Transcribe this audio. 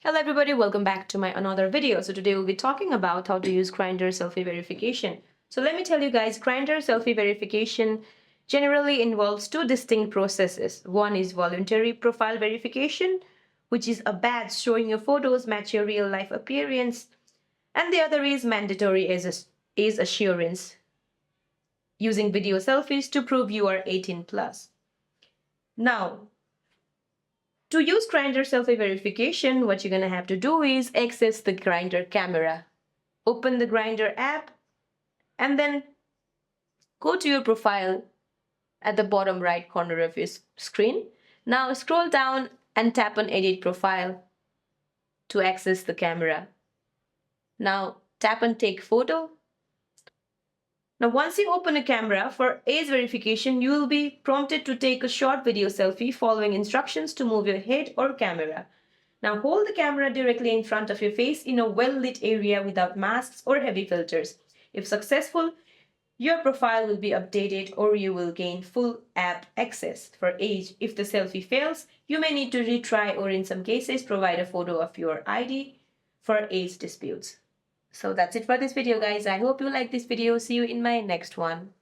Hello everybody, welcome back to my another video. So today we'll be talking about how to use Grindr Selfie verification. So let me tell you guys, Grindr Selfie verification generally involves two distinct processes. One is voluntary profile verification, which is a badge showing your photos match your real life appearance, and the other is mandatory age assurance, using video selfies to prove you are 18 plus. Now, to use Grindr Selfie verification, what you're going to have to do is access the Grindr camera. Open the Grindr app and then go to your profile at the bottom right corner of your screen. Now scroll down and tap on Edit Profile to access the camera. Now tap on Take Photo. Now once you open a camera for age verification, you will be prompted to take a short video selfie following instructions to move your head or camera. Now hold the camera directly in front of your face in a well-lit area without masks or heavy filters. If successful, your profile will be updated or you will gain full app access. For age, if the selfie fails, you may need to retry or in some cases provide a photo of your ID for age disputes. So that's it for this video guys. I hope you like this video. See you in my next one.